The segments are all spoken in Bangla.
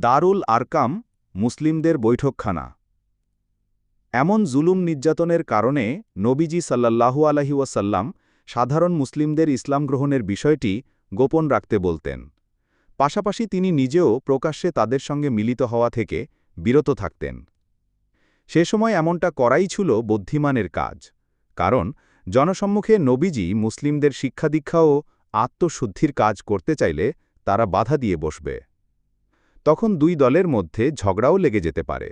দারুল আরকাম মুসলিমদের বৈঠকখানা। এমন জুলুম নির্যাতনের কারণে নবীজি সাল্লাল্লাহু আলাইহি ওয়াসাল্লাম সাধারণ মুসলিমদের ইসলাম গ্রহণের বিষয়টি গোপন রাখতে বলতেন। পাশাপাশি তিনি নিজেও প্রকাশ্যে তাদের সঙ্গে মিলিত হওয়া থেকে বিরত থাকতেন। সে সময় এমনটা করাই ছিল বুদ্ধিমানের কাজ, কারণ জনসম্মুখে নবীজি মুসলিমদের শিক্ষাদীক্ষা ও আত্মশুদ্ধির কাজ করতে চাইলে তারা বাধা দিয়ে বসবে। তখন দুই দলের মধ্যে ঝগড়াও লেগে যেতে পারে।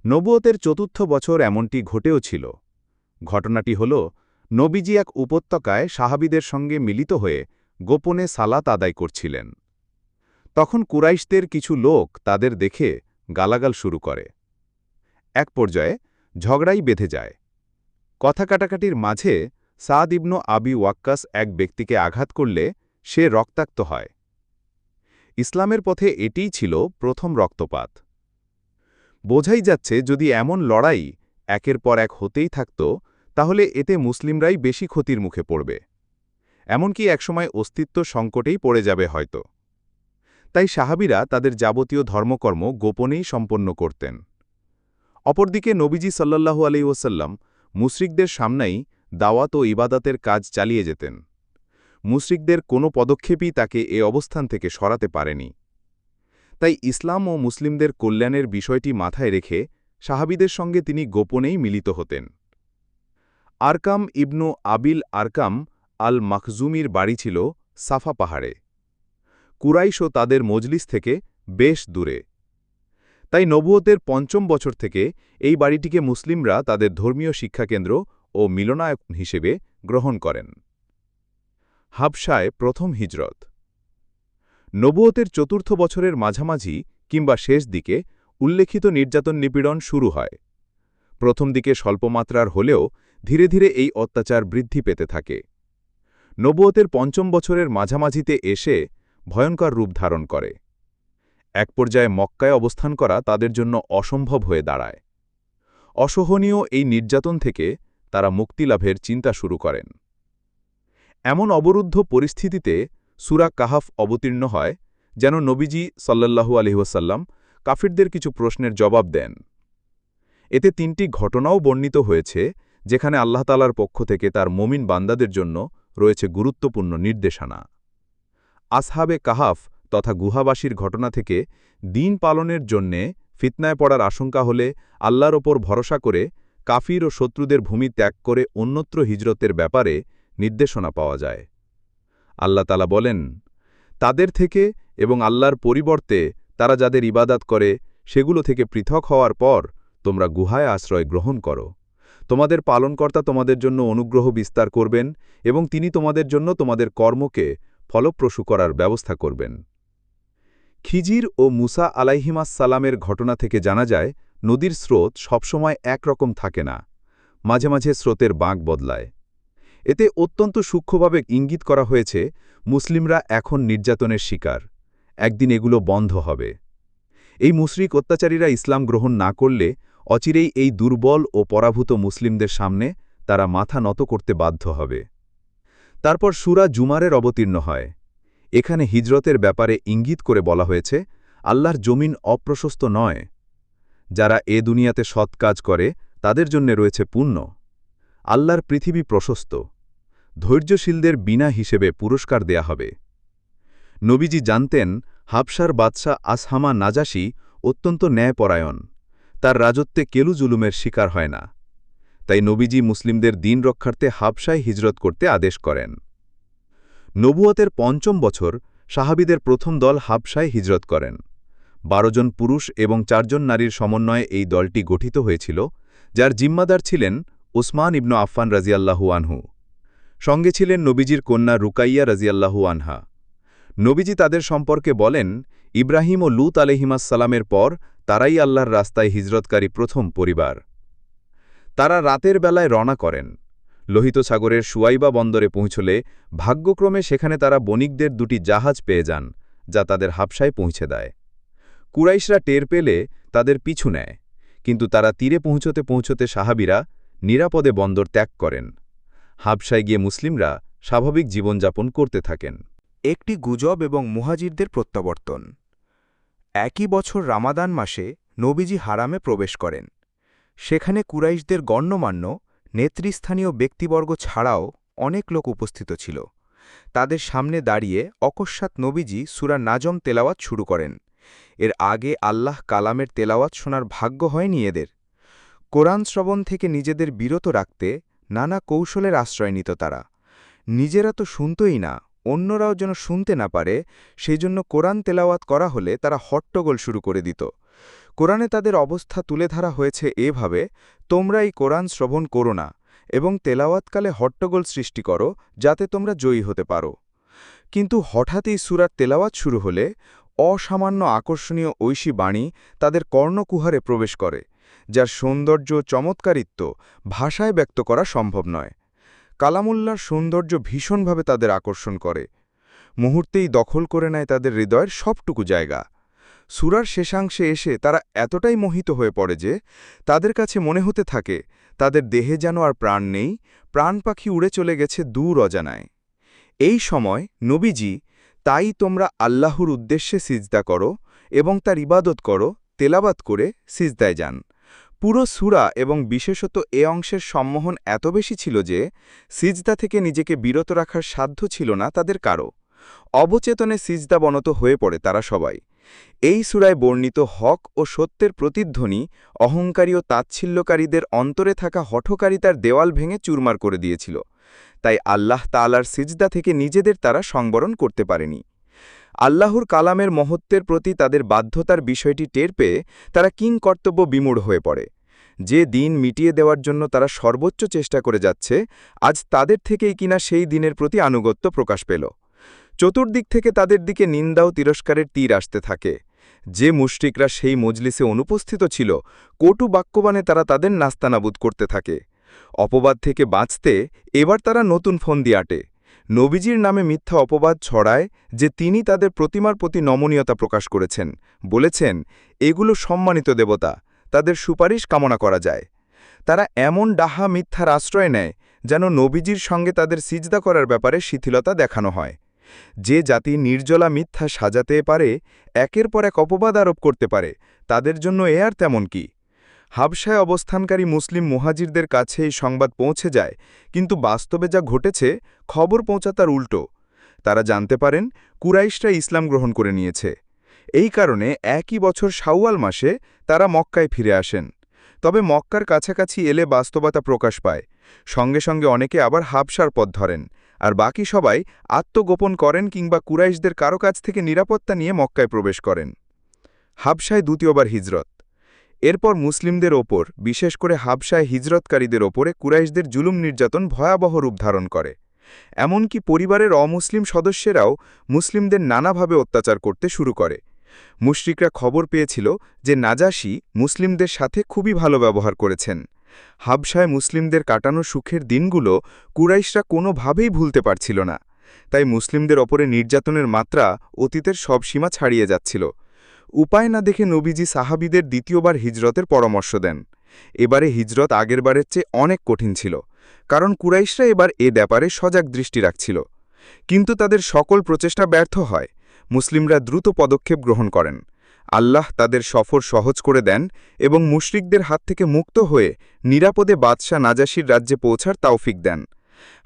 নবুয়তের চতুর্থ বছর এমনটি ঘটেও ছিল। ঘটনাটি হল, নবীজি এক উপত্যকায় সাহাবীদের সঙ্গে মিলিত হয়ে গোপনে সালাত আদায় করছিলেন। তখন কুরাইশদের কিছু লোক তাদের দেখে গালাগাল শুরু করে। এক পর্যায়ে ঝগড়াই বেঁধে যায়। কথা কাটাকাটির মাঝে সাদ ইবনু আবি ওয়াক্কাস এক ব্যক্তিকে আঘাত করলে সে রক্তাক্ত হয়। ইসলামের পথে এটিই ছিল প্রথম রক্তপাত। বোঝাই যাচ্ছে, যদি এমন লড়াই একের পর এক হতেই থাকত, তাহলে এতে মুসলিমরাই বেশি ক্ষতির মুখে পড়বে, এমনকি একসময় অস্তিত্ব সংকটেই পড়ে যাবে হয়তো। তাই সাহাবীরা তাদের যাবতীয় ধর্মকর্ম গোপনেই সম্পন্ন করতেন। অপরদিকে নবীজি সাল্লাল্লাহু আলাইহি ওয়াসাল্লাম মুশরিকদের সামনেই দাওয়াত ও ইবাদতের কাজ চালিয়ে যেতেন। মুশরিকদের কোনো পদক্ষেপই তাকে এ অবস্থান থেকে সরাতে পারেনি। তাই ইসলাম ও মুসলিমদের কল্যাণের বিষয়টি মাথায় রেখে সাহাবীদের সঙ্গে তিনি গোপনেই মিলিত হতেন। আরকাম ইবনু আবিল আরকাম আল মাখজুমির বাড়ি ছিল সাফা পাহাড়ে। কুরাইশ ও তাদের মজলিস থেকে বেশ দূরে। তাই নবুয়তের পঞ্চম বছর থেকে এই বাড়িটিকে মুসলিমরা তাদের ধর্মীয় শিক্ষাকেন্দ্র ও মিলনায়তন হিসেবে গ্রহণ করেন। হাবশায় প্রথম হিজরত। নবুয়তের চতুর্থ বছরের মাঝামাঝি কিংবা শেষ দিকে উল্লেখিত নির্যাতন নিপীড়ন শুরু হয়। প্রথম দিকে স্বল্পমাত্রার হলেও ধীরে ধীরে এই অত্যাচার বৃদ্ধি পেতে থাকে। নবুয়তের পঞ্চম বছরের মাঝামাঝিতে এসে ভয়ঙ্কর রূপ ধারণ করে। এক পর্যায়ে মক্কায় অবস্থান করা তাদের জন্য অসম্ভব হয়ে দাঁড়ায়। অসহনীয় এই নির্যাতন থেকে তারা মুক্তিলাভের চিন্তা শুরু করেন। এমন অবরুদ্ধ পরিস্থিতিতে সূরা কাহাফ অবতীর্ণ হয়, যেন নবীজি সাল্লাল্লাহু আলাইহি ওয়াসাল্লাম কাফিরদের কিছু প্রশ্নের জবাব দেন। এতে তিনটি ঘটনাও বর্ণিত হয়েছে, যেখানে আল্লাহ তাআলার পক্ষ থেকে তার মুমিন বান্দাদের জন্য রয়েছে গুরুত্বপূর্ণ নির্দেশনা। আসহাবে কাহাফ তথা গুহাবাসীর ঘটনা থেকে দিন পালনের জন্যে ফিতনায় পড়ার আশঙ্কা হলে আল্লাহর ওপর ভরসা করে কাফির ও শত্রুদের ভূমি ত্যাগ করে অন্যত্র হিজরতের ব্যাপারে নির্দেশনা পাওয়া যায়। আল্লাহ তাআলা বলেন, তাদের থেকে এবং আল্লাহর পরিবর্তে তারা যাদের ইবাদত করে সেগুলো থেকে পৃথক হওয়ার পর তোমরা গুহায় আশ্রয় গ্রহণ করো। তোমাদের পালনকর্তা তোমাদের জন্য অনুগ্রহ বিস্তার করবেন এবং তিনি তোমাদের জন্য তোমাদের কর্মকে ফলপ্রসূ করার ব্যবস্থা করবেন। খিজির ও মুসা আলাইহিমাসসালামের ঘটনা থেকে জানা যায়, নদীর স্রোত সবসময় একরকম থাকে না, মাঝে মাঝে স্রোতের বাঁক বদলায়। এতে অত্যন্ত সূক্ষ্মভাবে ইঙ্গিত করা হয়েছে, মুসলিমরা এখন নির্যাতনের শিকার, একদিন এগুলো বন্ধ হবে। এই মুশরিক অত্যাচারীরা ইসলাম গ্রহণ না করলে অচিরেই এই দুর্বল ও পরাভূত মুসলিমদের সামনে তারা মাথা নত করতে বাধ্য হবে। তারপর সূরা জুমারের অবতীর্ণ হয়। এখানে হিজরতের ব্যাপারে ইঙ্গিত করে বলা হয়েছে, আল্লাহর জমিন অপ্রশস্ত নয়। যারা এ দুনিয়াতে সৎ কাজ করে তাদের জন্য রয়েছে পুণ্য। আল্লাহর পৃথিবী প্রশস্ত, ধৈর্যশীলদের বিনা হিসেবে পুরস্কার দেয়া হবে। নবীজি জানতেন, হাবশার বাদশাহ আসহামা নাজাশী অত্যন্ত ন্যায়পরায়ণ, তার রাজত্বে কেলু জুলুমের শিকার হয় না। তাই নবীজি মুসলিমদের দিন রক্ষার্থে হাবশায় হিজরত করতে আদেশ করেন। নবুয়তের পঞ্চম বছর সাহাবীদের প্রথম দল হাবশায় হিজরত করেন। 12 জন পুরুষ এবং 4 জন নারীর সমন্বয়ে এই দলটি গঠিত হয়েছিল, যার জিম্মাদার ছিলেন উসমান ইবনু আফফান রাজিয়াল্লাহু আনহু। সঙ্গে ছিলেন নবীজির কন্যা রুকাইয়া রাজিয়াল্লাহু আনহা। নবীজি তাদের সম্পর্কে বলেন, ইব্রাহিম ও লূত আলাইহিমাসসালামের পর তারাই আল্লাহর রাস্তায় হিজরতকারী প্রথম পরিবার। তারা রাতের বেলায় রওনা করেন। লোহিত সাগরের সুয়াইবা বন্দরে পৌঁছলে ভাগ্যক্রমে সেখানে তারা বণিকদের 2টি জাহাজ পেয়ে যান, যা তাদের হাবশায় পৌঁছে দেয়। কুরাইশরা টের পেলে তাদের পিছু নেয়, কিন্তু তারা তীরে পৌঁছতে পৌঁছতে সাহাবীরা নিরাপদে বন্দর ত্যাগ করেন। হাবশায় গিয়ে মুসলিমরা স্বাভাবিক জীবনযাপন করতে থাকেন। একটি গুজব এবং মুহাজিরদের প্রত্যাবর্তন। একই বছর রামাদান মাসে নবীজি হারামে প্রবেশ করেন। সেখানে কুরাইশদের গণ্যমান্য নেতৃস্থানীয় ব্যক্তিবর্গ ছাড়াও অনেক লোক উপস্থিত ছিল। তাদের সামনে দাঁড়িয়ে অকস্মাৎ নবীজি সূরা নাজম তেলাওয়াত শুরু করেন। এর আগে আল্লাহ কালামের তেলাওয়াত শোনার ভাগ্য হয়নি এদের। কোরআন শ্রবণ থেকে নিজেদের বিরত রাখতে নানা কৌশলের আশ্রয় নিত তারা। নিজেরা তো শুনতই না, অন্যরাও যেন শুনতে না পারে, সেই জন্য কোরআন তেলাওয়াত করা হলে তারা হট্টগোল শুরু করে দিত। কোরআনে তাদের অবস্থা তুলে ধরা হয়েছে এভাবে, তোমরা এই কোরআন শ্রবণ করো না এবং তেলাওয়াতকালে হট্টগোল সৃষ্টি করো যাতে তোমরা জয়ী হতে পারো। কিন্তু হঠাৎই সূরার তেলাওয়াত শুরু হলে অসামান্য আকর্ষণীয় ঐশী বাণী তাদের কর্ণকুহারে প্রবেশ করে, যার সৌন্দর্য চমৎকারিত্ব ভাষায় ব্যক্ত করা সম্ভব নয়। কালামুল্লাহর সৌন্দর্য ভীষণভাবে তাদের আকর্ষণ করে, মুহূর্তেই দখল করে নেয় তাদের হৃদয়ের সবটুকু জায়গা। সূরার শেষাংশে এসে তারা এতটাই মোহিত হয়ে পড়ে যে তাদের কাছে মনে হতে থাকে তাদের দেহে যেন আর প্রাণ নেই, প্রাণ পাখি উড়ে চলে গেছে দূর অজানায়। এই সময় নবীজি, তাই তোমরা আল্লাহর উদ্দেশ্যে সিজদা করো এবং তার ইবাদত করো, তেলাবাত করে সিজদায় যান। পুরো সূরা এবং বিশেষত এ অংশের সম্মোহন এত বেশি ছিল যে সিজদা থেকে নিজেকে বিরত রাখার সাধ্য ছিল না তাদের কারও। অবচেতনে সিজদাবনত হয়ে পড়ে তারা সবাই। এই সূরায় বর্ণিত হক ও সত্যের প্রতিধ্বনি অহংকারী ও তাচ্ছিল্যকারীদের অন্তরে থাকা হঠকারিতার দেওয়াল ভেঙে চুরমার করে দিয়েছিল। তাই আল্লাহ তাআলার সিজদা থেকে নিজেদের তারা সংবরণ করতে পারেনি। আল্লাহর কালামের মহত্বের প্রতি তাদের বাধ্যতার বিষয়টি টের পেয়ে তারা কিংকর্তব্য বিমূঢ় হয়ে পড়ে। যে দিন মিটিয়ে দেওয়ার জন্য তারা সর্বোচ্চ চেষ্টা করে যাচ্ছে, আজ তাদের থেকেই কিনা সেই দিনের প্রতি আনুগত্য প্রকাশ পেল। চতুর্দিক থেকে তাদের দিকে নিন্দা ও তিরস্কারের তীর আসতে থাকে। যে মুশরিকরা সেই মজলিসে অনুপস্থিত ছিল, কটু বাক্যবাণে তারা তাদের নাস্তানাবুদ করতে থাকে। অপবাদ থেকে বাঁচতে এবার তারা নতুন ফন্দি আটে। নবীজির নামে মিথ্যা অপবাদ ছড়ায় যে তিনি তাদের প্রতিমার প্রতি নমনীয়তা প্রকাশ করেছেন, বলেছেন এগুলো সম্মানিত দেবতা, তাদের সুপারিশ কামনা করা যায়। তারা এমন ডাহা মিথ্যার আশ্রয় নেয় যেন নবীজির সঙ্গে তাদের সিজদা করার ব্যাপারে শিথিলতা দেখানো হয়। যে জাতি নির্জলা মিথ্যা সাজাতে পারে, একের পর এক অপবাদ আরোপ করতে পারে, তাদের জন্য এ আর তেমন কি। হাবশায় অবস্থানকারী মুসলিম মুহাজিরদের কাছে এই সংবাদ পৌঁছে যায়, কিন্তু বাস্তবে যা ঘটেছে খবর পৌঁছা তার উল্টো। তারা জানতে পারেন কুরাইশরা ইসলাম গ্রহণ করে নিয়েছে। এই কারণে একই বছর শাওয়াল মাসে তারা মক্কায় ফিরে আসেন। তবে মক্কার কাছাকাছি এলে বাস্তবতা প্রকাশ পায়। সঙ্গে সঙ্গে অনেকে আবার হাবশার পথ ধরেন, আর বাকি সবাই আত্মগোপন করেন কিংবা কুরাইশদের কারো কাছ থেকে নিরাপত্তা নিয়ে মক্কায় প্রবেশ করেন। হাবশায় দ্বিতীয়বার হিজরত। এরপর মুসলিমদের ওপর, বিশেষ করে হাবশায় হিজরতকারীদের ওপরে কুরাইশদের জুলুম নির্যাতন ভয়াবহ রূপ ধারণ করে। এমনকি পরিবারের অমুসলিম সদস্যরাও মুসলিমদের নানাভাবে অত্যাচার করতে শুরু করে। মুশরিকরা খবর পেয়েছিল যে নাজাশী মুসলিমদের সাথে খুবই ভালো ব্যবহার করেছেন। হাবশায় মুসলিমদের কাটানো সুখের দিনগুলো কুরাইশরা কোনোভাবেই ভুলতে পারছিল না। তাই মুসলিমদের ওপরে নির্যাতনের মাত্রা অতীতের সব সীমা ছাড়িয়ে যাচ্ছিল। উপায় না দেখে নবীজি সাহাবীদের দ্বিতীয়বার হিজরতের পরামর্শ দেন। এবারে হিজরত আগেরবারের চেয়ে অনেক কঠিন ছিল, কারণ কুরাইশরা এবার এ ব্যাপারে সজাগ দৃষ্টি রাখছিল। কিন্তু তাদের সকল প্রচেষ্টা ব্যর্থ হয়। মুসলিমরা দ্রুত পদক্ষেপ গ্রহণ করেন। আল্লাহ তাদের সফর সহজ করে দেন এবং মুশরিকদের হাত থেকে মুক্ত হয়ে নিরাপদে বাদশাহ নাজাশির রাজ্যে পৌঁছার তাওফিক দেন।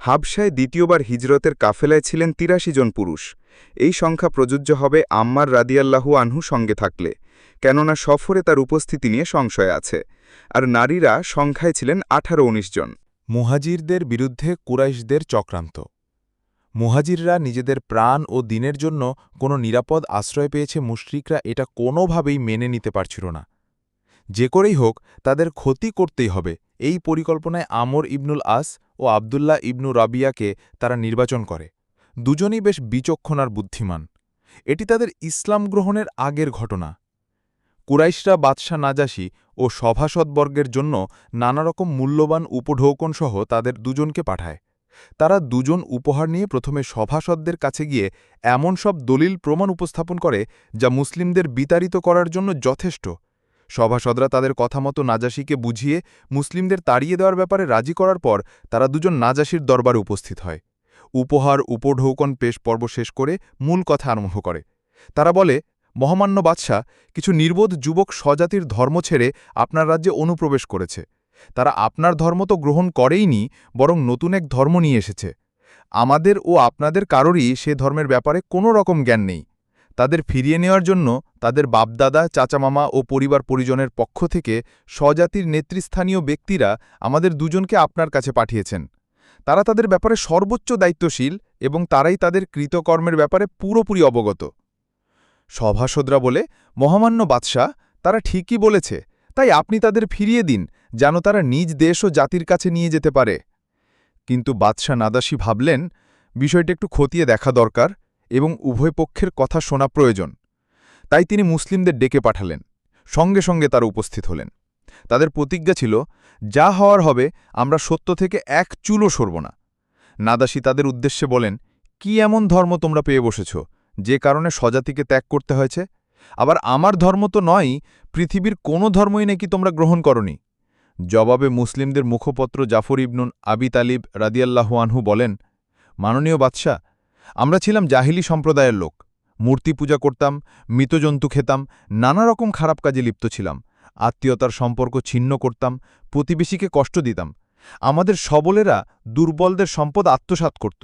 হাবশায় দ্বিতীয়বার হিজরতের কাফেলায় ছিলেন ৮৩ জন পুরুষ। এই সংখ্যা প্রযোজ্য হবে আম্মার রাদিয়াল্লাহু আনহু সঙ্গে থাকলে, কেননা সফরে তার উপস্থিতি নিয়ে সংশয় আছে, আর নারীরা সংখ্যায় ছিলেন ১৮-১৯ জন। মুহাজিরদের বিরুদ্ধে কুরাইশদের চক্রান্ত। মুহাজিররা নিজেদের প্রাণ ও দিনের জন্য কোনো নিরাপদ আশ্রয় পেয়েছে, মুশরিকরা এটা কোনোভাবেই মেনে নিতে পারছিল না। যে করেই হোক তাদের ক্ষতি করতেই হবে, এই পরিকল্পনায় আমর ইবনুল আস ও আবদুল্লাহ ইবনু রাবিয়াকে তারা নির্বাচন করে। দুজনেই বেশ বিচক্ষণ আর বুদ্ধিমান। এটি তাদের ইসলাম গ্রহণের আগের ঘটনা। কুরাইশরা বাদশাহ নাজাশী ও সভাসদবর্গের জন্য নানারকম মূল্যবান উপঢৌকনসহ তাদের দুজনকে পাঠায়। তারা দুজন উপহার নিয়ে প্রথমে সভাসদদের কাছে গিয়ে এমন সব দলিল প্রমাণ উপস্থাপন করে যা মুসলিমদের বিতাড়িত করার জন্য যথেষ্ট। সভাসদরা তাদের কথা মতো নাজাশীকে বুঝিয়ে মুসলিমদের তাড়িয়ে দেওয়ার ব্যাপারে রাজি করার পর তারা দুজন নাজাশীর দরবারে উপস্থিত হয়। উপহার উপঢৌকন পেশ পর্ব শেষ করে মূল কথা আরম্ভ করে। তারা বলে, মহামান্য বাদশাহ, কিছু নির্বোধ যুবক স্বজাতির ধর্ম ছেড়ে আপনার রাজ্যে অনুপ্রবেশ করেছে। তারা আপনার ধর্ম তো গ্রহণ করেইনি, বরং নতুন এক ধর্ম নিয়ে এসেছে। আমাদের ও আপনাদের কারোরই সে ধর্মের ব্যাপারে কোনো রকম জ্ঞান নেই। তাদের ফিরিয়ে নেওয়ার জন্য তাদের বাপদাদা, চাচামামা ও পরিবার পরিজনের পক্ষ থেকে স্বজাতির নেতৃস্থানীয় ব্যক্তিরা আমাদের দুজনকে আপনার কাছে পাঠিয়েছেন। তারা তাদের ব্যাপারে সর্বোচ্চ দায়িত্বশীল এবং তারাই তাদের কৃতকর্মের ব্যাপারে পুরোপুরি অবগত। সভাসদরা বলে, মহামান্য বাদশাহ, তারা ঠিকই বলেছে, তাই আপনি তাদের ফিরিয়ে দিন, যেন তারা নিজ দেশ ও জাতির কাছে নিয়ে যেতে পারে। কিন্তু বাদশাহ নাদাসী ভাবলেন, বিষয়টা একটু খতিয়ে দেখা দরকার এবং উভয় পক্ষের কথা শোনা প্রয়োজন। তাই তিনি মুসলিমদের ডেকে পাঠালেন। সঙ্গে সঙ্গে তারা উপস্থিত হলেন। তাদের প্রতিজ্ঞা ছিল, যা হওয়ার হবে আমরা সত্য থেকে এক চুলও সরব না। নাদাসী তাদের উদ্দেশ্যে বলেন, কি এমন ধর্ম তোমরা পেয়ে বসেছ, যে কারণে স্বজাতিকে ত্যাগ করতে হয়েছে? আবার আমার ধর্ম তো নয়, পৃথিবীর কোনো ধর্মই নাকি তোমরা গ্রহণ করনি। জবাবে মুসলিমদের মুখপত্র জাফর ইবনুন আবি তালিব রাদিয়াল্লাহু আনহু বলেন, মাননীয় বাদশাহ, আমরা ছিলাম জাহিলি সম্প্রদায়ের লোক। মূর্তি পূজা করতাম, মৃতজন্তু খেতাম, নানা রকম খারাপ কাজে লিপ্ত ছিলাম, আত্মীয়তার সম্পর্ক ছিন্ন করতাম, প্রতিবেশীকে কষ্ট দিতাম। আমাদের সবলেরা দুর্বলদের সম্পদ আত্মসাৎ করত।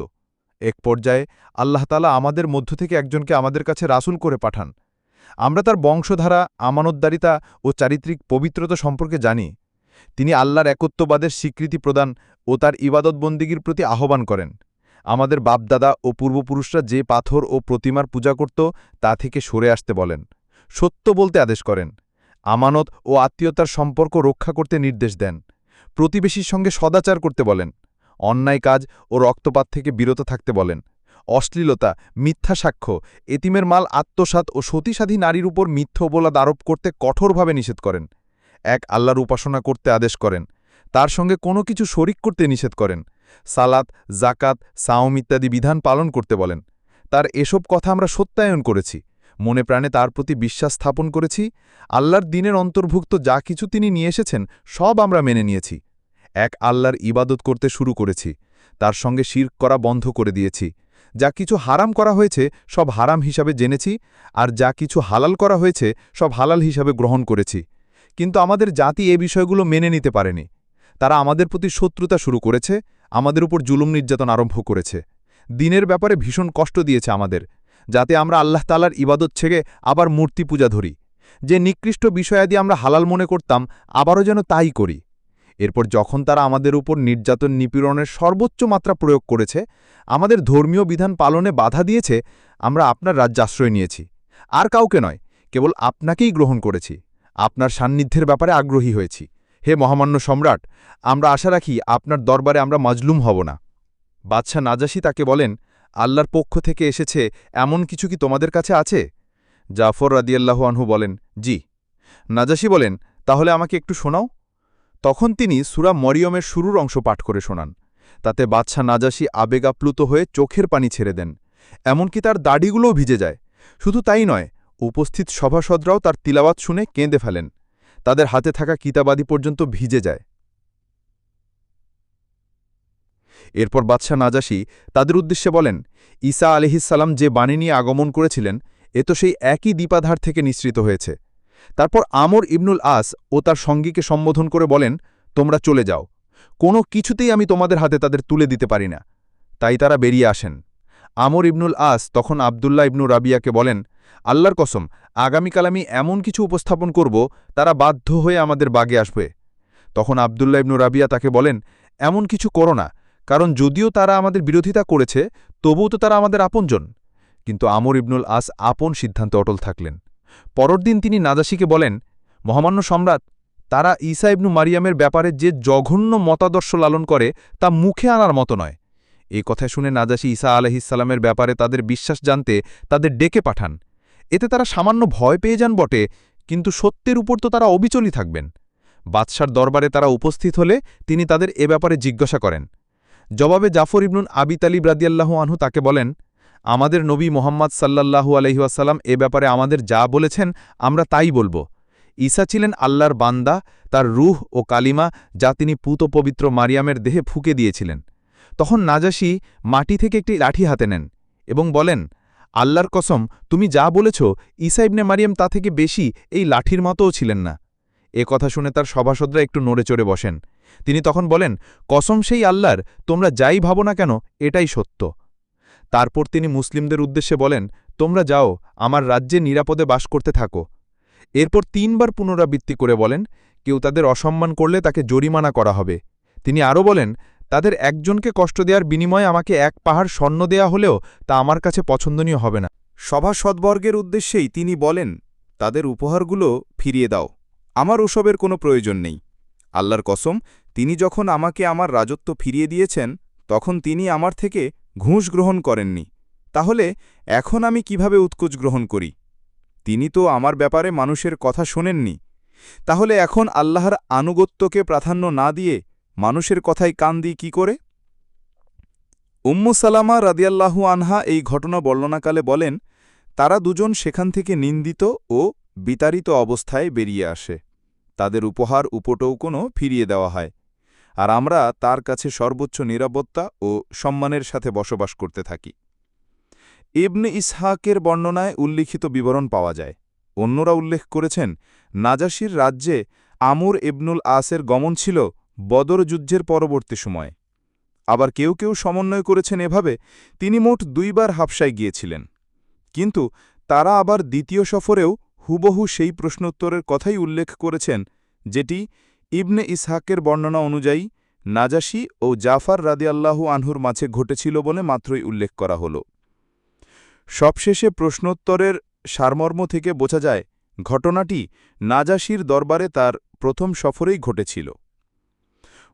এক পর্যায়ে আল্লাহ তাআলা আমাদের মধ্য থেকে একজনকে আমাদের কাছে রাসূল করে পাঠান। আমরা তার বংশধারা, আমানতদারিতা ও চারিত্রিক পবিত্রতা সম্পর্কে জানি। তিনি আল্লাহর একত্ববাদের স্বীকৃতি প্রদান ও তার ইবাদতবন্দিগির প্রতি আহ্বান করেন। আমাদের বাপদাদা ও পূর্বপুরুষরা যে পাথর ও প্রতিমার পূজা করত তা থেকে সরে আসতে বলেন। সত্য বলতে আদেশ করেন। আমানত ও আত্মীয়তার সম্পর্ক রক্ষা করতে নির্দেশ দেন। প্রতিবেশীর সঙ্গে সদাচার করতে বলেন। অন্যায় কাজ ও রক্তপাত থেকে বিরত থাকতে বলেন। অশ্লীলতা, মিথ্যা সাক্ষ্য, এতিমের মাল আত্মসাৎ ও সতীসাধী নারীর উপর মিথ্যা অপবাদ আরোপ করতে কঠোরভাবে নিষেধ করেন। এক আল্লাহর উপাসনা করতে আদেশ করেন। তার সঙ্গে কোনো কিছু শরিক করতে নিষেধ করেন। সালাত, জাকাত, সাওম ইত্যাদি বিধান পালন করতে বলেন। তার এসব কথা আমরা সত্যায়ন করেছি, মনে প্রাণে তার প্রতি বিশ্বাস স্থাপন করেছি। আল্লাহর দ্বীনের অন্তর্ভুক্ত যা কিছু তিনি নিয়ে এসেছেন সব আমরা মেনে নিয়েছি। এক আল্লাহর ইবাদত করতে শুরু করেছি, তার সঙ্গে শিরক করা বন্ধ করে দিয়েছি। যা কিছু হারাম করা হয়েছে সব হারাম হিসাবে জেনেছি, আর যা কিছু হালাল করা হয়েছে সব হালাল হিসাবে গ্রহণ করেছি। কিন্তু আমাদের জাতি এ বিষয়গুলো মেনে নিতে পারেনি। তারা আমাদের প্রতি শত্রুতা শুরু করেছে, আমাদের উপর জুলুম নির্যাতন আরম্ভ করেছে। দ্বীনের ব্যাপারে ভীষণ কষ্ট দিয়েছে আমাদের, যাতে আমরা আল্লাহ তাআলার ইবাদত ছেড়ে আবার মূর্তি পূজা ধরি। যে নিকৃষ্ট বিষয়াদি আমরা হালাল মনে করতাম, আবারও যেন তাই করি। এরপর যখন তারা আমাদের উপর নির্যাতন নিপীড়নের সর্বোচ্চ মাত্রা প্রয়োগ করেছে, আমাদের ধর্মীয় বিধান পালনে বাধা দিয়েছে, আমরা আপনার রাজ্যে আশ্রয় নিয়েছি। আর কাউকে নয়, কেবল আপনাকেই গ্রহণ করেছি। আপনার সান্নিধ্যের ব্যাপারে আগ্রহী হয়েছি। হে মহামান্য সম্রাট, আমরা আশা রাখি আপনার দরবারে আমরা মাজলুম হব না। বাদশাহ নাজাশী তাকে বলেন, আল্লাহর পক্ষ থেকে এসেছে এমন কিছু কি তোমাদের কাছে আছে? জাফর রাদিয়াল্লাহু আনহু বলেন, জি। নাজাশী বলেন, তাহলে আমাকে একটু শোনাও। তখন তিনি সূরা মরিয়মের শুরুর অংশ পাঠ করে শোনান। তাতে বাদশাহ নাজাশী আবেগাপ্লুত হয়ে চোখের পানি ছেড়ে দেন, এমনকি তার দাড়িগুলোও ভিজে যায়। শুধু তাই নয়, উপস্থিত সভাসদরাও তার তিলাওয়াত শুনে কেঁদে ফেলেন। তাদের হাতে থাকা কিতাবাদি পর্যন্ত ভিজে যায়। এরপর বাদশাহ নাজাশী তাদের উদ্দেশ্যে বলেন, ঈসা আলাইহিসসালাম যে বাণী নিয়ে আগমন করেছিলেন, এ তো সেই একই দীপাধার থেকে নিঃসৃত হয়েছে। তারপর আমর ইবনুল আস ও তার সঙ্গীকে সম্বোধন করে বলেন, তোমরা চলে যাও, কোনো কিছুতেই আমি তোমাদের হাতে তাদের তুলে দিতে পারি না। তাই তারা বেরিয়ে আসেন। আমর ইবনুল আস তখন আবদুল্লাহ ইবনু রাবিয়াকে বলেন, আল্লাহর কসম, আগামীকাল আমি এমন কিছু উপস্থাপন করব, তারা বাধ্য হয়ে আমাদের বাগে আসবে। তখন আবদুল্লাহ ইবনু রাবিয়া তাকে বলেন, এমন কিছু করো না, কারণ যদিও তারা আমাদের বিরোধিতা করেছে, তবুও তো তারা আমাদের আপনজন। কিন্তু আমর ইবনুল আস আপন সিদ্ধান্তে অটল থাকলেন। পরের দিন তিনি নাজাশীকে বলেন, মহামান্য সম্রাট, তারা ঈসা ইবনু মারিয়ামের ব্যাপারে যে জঘন্য মতাদর্শ লালন করে তা মুখে আনার মতো নয়। এই কথা শুনে নাজাশী ঈসা আলাইহিসসালামের ব্যাপারে তাদের বিশ্বাস জানতে তাদের ডেকে পাঠান। এতে তারা সামান্য ভয় পেয়ে যান বটে, কিন্তু সত্যের উপর তো তারা অবিচলই থাকবেন। বাদশার দরবারে তারা উপস্থিত হলে তিনি তাদের এ ব্যাপারে জিজ্ঞাসা করেন। জবাবে জাফর ইবনুন আবি তালিব রাদিয়াল্লাহু আনহু তাকে বলেন, আমাদের নবী মোহাম্মদ সাল্লাল্লাহু আলাইহি ওয়াসাল্লাম এ ব্যাপারে আমাদের যা বলেছেন আমরা তাই বলব। ঈসা ছিলেন আল্লাহর বান্দা, তার রূহ ও কালিমা যা তিনি পুত পবিত্র মারিয়ামের দেহে ফুঁকে দিয়েছিলেন। তখন নাজাশী মাটি থেকে একটি লাঠি হাতে নেন এবং বলেন, আল্লাহর কসম, তুমি যা বলেছ, ঈসা ইবনে মারিয়াম তা থেকে বেশি এই লাঠির মতোও ছিলেন না। এ কথা শুনে তার সভাসদরা একটু নড়েচড়ে বসেন। তিনি তখন বলেন, কসম সেই আল্লাহর, তোমরা যাই ভাবো না কেন, এটাই সত্য। তারপর তিনি মুসলিমদের উদ্দেশ্যে বলেন, তোমরা যাও, আমার রাজ্যে নিরাপদে বাস করতে থাকো। এরপর ৩ বার পুনরাবৃত্তি করে বলেন, কেউ তাদের অসম্মান করলে তাকে জরিমানা করা হবে। তিনি আরও বলেন, তাদের একজনকে কষ্ট দেওয়ার বিনিময়ে আমাকে ১ পাহাড় স্বর্ণ দেয়া হলেও তা আমার কাছে পছন্দনীয় হবে না। সভাসদবর্গের উদ্দেশ্যেই তিনি বলেন, তাদের উপহারগুলো ফিরিয়ে দাও, আমার ওসবের কোনো প্রয়োজন নেই। আল্লাহর কসম, তিনি যখন আমাকে আমার রাজত্ব ফিরিয়ে দিয়েছেন, তখন তিনি আমার থেকে ঘুষ গ্রহণ করেননি। তাহলে এখন আমি কিভাবে উৎকোচ গ্রহণ করি? তিনি তো আমার ব্যাপারে মানুষের কথা শোনেননি। তাহলে এখন আল্লাহর আনুগত্যকে প্রাধান্য না দিয়ে মানুষের কথায় কান দিই কি করে? উম্মু সালামা রাদিয়াল্লাহু আনহা এই ঘটনা বর্ণনাকালে বলেন, তারা দুজন সেখান থেকে নিন্দিত ও বিতাড়িত অবস্থায় বেরিয়ে আসে। তাদের উপহার উপটৌকনও ফিরিয়ে দেওয়া হয়, আর আমরা তার কাছে সর্বোচ্চ নিরাপত্তা ও সম্মানের সাথে বসবাস করতে থাকি। ইবনে ইসহাকের বর্ণনায় উল্লিখিত বিবরণ পাওয়া যায়। অন্যরা উল্লেখ করেছেন, নাজাশির রাজ্যে আমর ইবনুল আসের গমন ছিল বদর যুদ্ধের পরবর্তী সময়ে। আবার কেউ কেউ সমন্বয় করেছেন এভাবে, তিনি মোট 2 বার হাবশায় গিয়েছিলেন। কিন্তু তারা আবার দ্বিতীয় সফরেও হুবহু সেই প্রশ্নোত্তরের কথাই উল্লেখ করেছেন, যেটি ইবনে ইসহাকের বর্ণনা অনুযায়ী নাজাশি ও জাফর রাদিয়াল্লাহু আনহুর মাঝে ঘটেছিল বলে মাত্রই উল্লেখ করা হল। সবশেষে প্রশ্নোত্তরের সারমর্ম থেকে বোঝা যায়, ঘটনাটি নাজাশির দরবারে তার প্রথম সফরেই ঘটেছিল।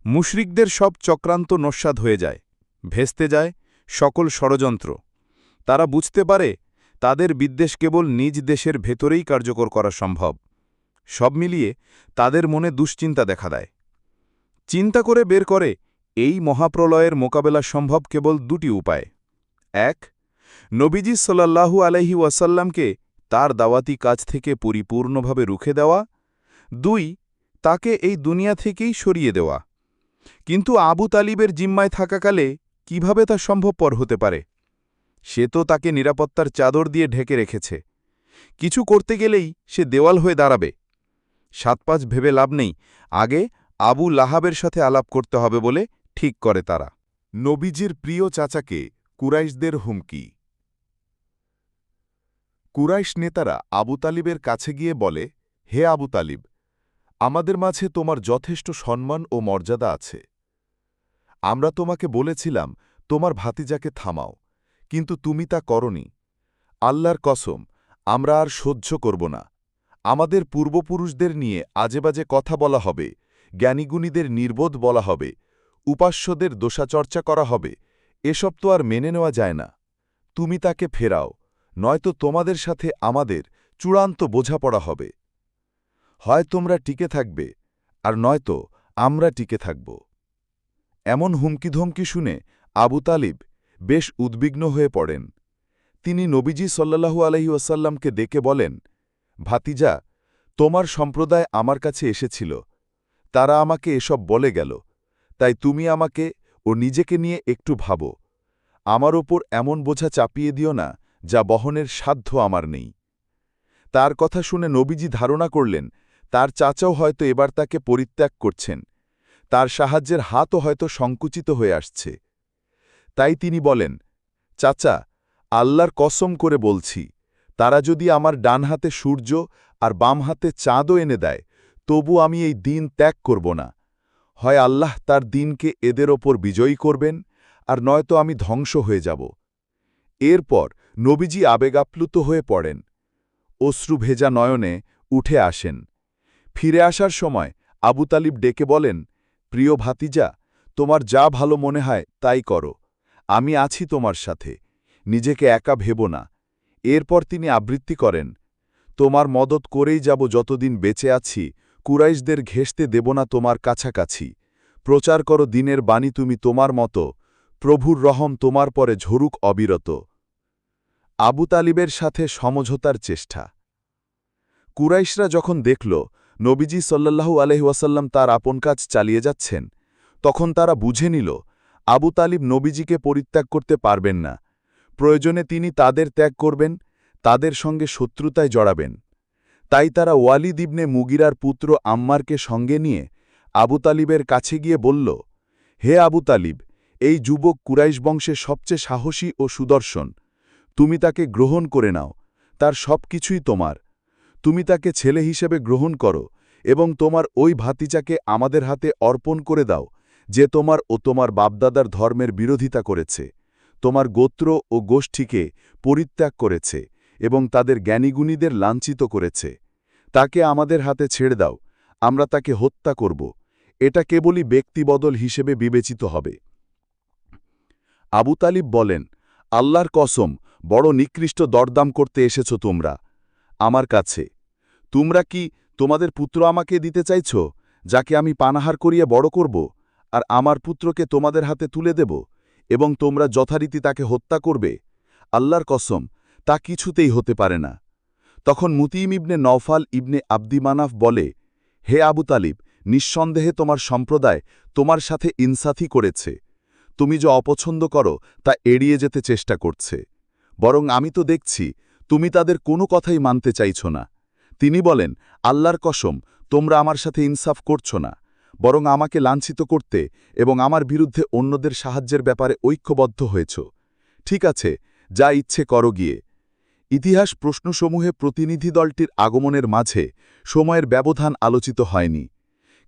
মুশরিকদের সব চক্রান্ত নস্যাৎ হয়ে যায়, ভেস্তে যায় সকল ষড়যন্ত্র। তারা বুঝতে পারে তাদের বিদ্বেষ কেবল নিজ দেশের ভেতরেই কার্যকর করা সম্ভব। সব মিলিয়ে তাদের মনে দুশ্চিন্তা দেখা দেয়। চিন্তা করে বের করে এই মহাপ্রলয়ের মোকাবেলা সম্ভব কেবল 2টি উপায়। ১. নবীজি সাল্লাল্লাহু আলাইহি ওয়াসাল্লামকে তার দাওয়াতি কাজ থেকে পরিপূর্ণভাবে রুখে দেওয়া। 2. তাকে এই দুনিয়া থেকেই সরিয়ে দেওয়া। কিন্তু আবু তালিবের জিম্মায় থাকাকালে কিভাবে তা সম্ভবপর হতে পারে? সে তো তাকে নিরাপত্তার চাদর দিয়ে ঢেকে রেখেছে। কিছু করতে গেলেই সে দেওয়াল হয়ে দাঁড়াবে। 7-5 ভেবে লাভ নেই, আগে আবু লাহাবের সাথে আলাপ করতে হবে বলে ঠিক করে তারা। নবীজির প্রিয় চাচাকে কুরাইশদের হুমকি। কুরাইশ নেতারা আবু তালিবের কাছে গিয়ে বলে, হে আবু তালিব, আমাদের মাঝে তোমার যথেষ্ট সম্মান ও মর্যাদা আছে। আমরা তোমাকে বলেছিলাম তোমার ভাতিজাকে থামাও, কিন্তু তুমি তা করনি। আল্লাহর কসম, আমরা আর সহ্য করব না। আমাদের পূর্বপুরুষদের নিয়ে আজেবাজে কথা বলা হবে, জ্ঞানীগুণীদের নির্বোধ বলা হবে, উপাস্যদের দোষাচর্চা করা হবে। এসব তো আর মেনে নেওয়া যায় না। তুমি তাকে ফেরাও, নয়তো তোমাদের সাথে আমাদের চূড়ান্ত বোঝাপড়া হবে। হয় তোমরা টিকে থাকবে, আর নয়তো আমরা টিকে থাকব। এমন হুমকিধমকি শুনে আবু তালিব বেশ উদ্বিগ্ন হয়ে পড়েন। তিনি নবীজি সাল্লাল্লাহু আলাইহি ওয়াসাল্লামকে ডেকে বলেন, ভাতিজা, তোমার সম্প্রদায় আমার কাছে এসেছিল, তারা আমাকে এসব বলে গেল, তাই তুমি আমাকে ও নিজেকে নিয়ে একটু ভাবো। আমার ওপর এমন বোঝা চাপিয়ে দিও না যা বহনের সাধ্য আমার নেই। তার কথা শুনে নবীজি ধারণা করলেন, তার চাচাও হয়তো এবার তাকে পরিত্যাগ করছেন, তার সাহায্যের হাতও হয়তো সংকুচিত হয়ে আসছে। তাই তিনি বলেন, চাচা, আল্লাহর কসম করে বলছি, তারা যদি আমার ডান হাতে সূর্য আর বাম হাতে চাঁদও এনে দেয়, তবু আমি এই দিন ত্যাগ করব না। হয় আল্লাহ তার দিনকে এদের ওপর বিজয়ী করবেন, আর নয়তো আমি ধ্বংস হয়ে যাব। এরপর নবীজি আবেগাপ্লুত হয়ে পড়েন, অশ্রু ভেজা নয়নে উঠে আসেন। ফিরে আসার সময় আবু তালিব ডেকে বলেন, প্রিয় ভাতিজা, তোমার যা ভালো মনে হয় তাই করো, আমি আছি তোমার সাথে, নিজেকে একা ভেবো না। এরপর তিনি আবৃত্তি করেন, তোমার মদত করেই যাব যতদিন বেঁচে আছি, কুরাইশদের ঘেঁষতে দেব না তোমার কাছাকাছি। প্রচার করো দিনের বাণী তুমি তোমার মতো, প্রভুর রহম তোমার পরে ঝরুক অবিরত। আবু তালিবের সাথে সমঝোতার চেষ্টা। কুরাইশরা যখন দেখল নবীজি সাল্লাল্লাহু আলাইহি ওয়াসাল্লাম তার আপন কাজ চালিয়ে যাচ্ছেন, তখন তারা বুঝে নিল আবু তালিব নবীজিকে পরিত্যাগ করতে পারবেন না। প্রয়োজনে তিনি তাদের ত্যাগ করবেন, তাদের সঙ্গে শত্রুতায় জড়াবেন। তাই তারা ওয়ালিদ ইবনে মুগিরার পুত্র আম্মারকে সঙ্গে নিয়ে আবু তালিবের কাছে গিয়ে বলল, হে আবু তালিব, এই যুবক কুরাইশ বংশের সবচেয়ে সাহসী ও সুদর্শন। তুমি তাকে গ্রহণ করে নাও, তার সব কিছুই তোমার। তুমি তাকে ছেলে হিসেবে গ্রহণ করো এবং তোমার ওই ভাতিজাকে আমাদের হাতে অর্পণ করে দাও, যে তোমার ও তোমার বাপদাদার ধর্মের বিরোধিতা করেছে, তোমার গোত্র ও গোষ্ঠীকে পরিত্যাগ করেছে এবং তাদের জ্ঞানীগুণীদের লাঞ্ছিত করেছে। তাকে আমাদের হাতে ছেড়ে দাও, আমরা তাকে হত্যা করব। এটা কেবলই ব্যক্তিবদল হিসেবে বিবেচিত হবে। আবু তালিব বলেন, আল্লাহর কসম, বড় নিকৃষ্ট দরদাম করতে এসেছ তোমরা আমার কাছে। তোমরা কি তোমাদের পুত্র আমাকে দিতে চাইছ, যাকে আমি পানাহার করিয়ে বড় করব, আর আমার পুত্রকে তোমাদের হাতে তুলে দেব এবং তোমরা যথারীতি তাকে হত্যা করবে? আল্লাহর কসম, তা কিছুতেই হতে পারে না। তখন মুতিম ইবনে নওফাল ইবনে আব্দি মানাফ বলে, হে আবু তালিব, নিঃসন্দেহে তোমার সম্প্রদায় তোমার সাথে ইনসাফি করেছে। তুমি যা অপছন্দ করো তা এড়িয়ে যেতে চেষ্টা করছে, বরং আমি তো দেখছি তুমি তাদের কোনো কথাই মানতে চাইছ না। তিনি বলেন, আল্লাহর কসম, তোমরা আমার সাথে ইনসাফ করছ না, বরং আমাকে লাঞ্ছিত করতে এবং আমার বিরুদ্ধে অন্যদের সাহায্যের ব্যাপারে ঐক্যবদ্ধ হয়েছ। ঠিক আছে, যা ইচ্ছে করো গিয়ে। ইতিহাস প্রশ্নসমূহে প্রতিনিধি দলটির আগমনের মাঝে সময়ের ব্যবধান আলোচিত হয়নি,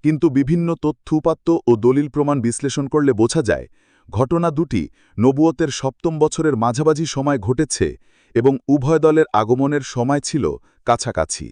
কিন্তু বিভিন্ন তথ্য-উপাত্ত ও দলিল প্রমাণ বিশ্লেষণ করলে বোঝা যায় ঘটনা দুটি নবুয়তের ৭ম বছরের মাঝামাঝি সময় ঘটেছে এবং উভয় দলের আগমনের সময় ছিল কাছাকাছি।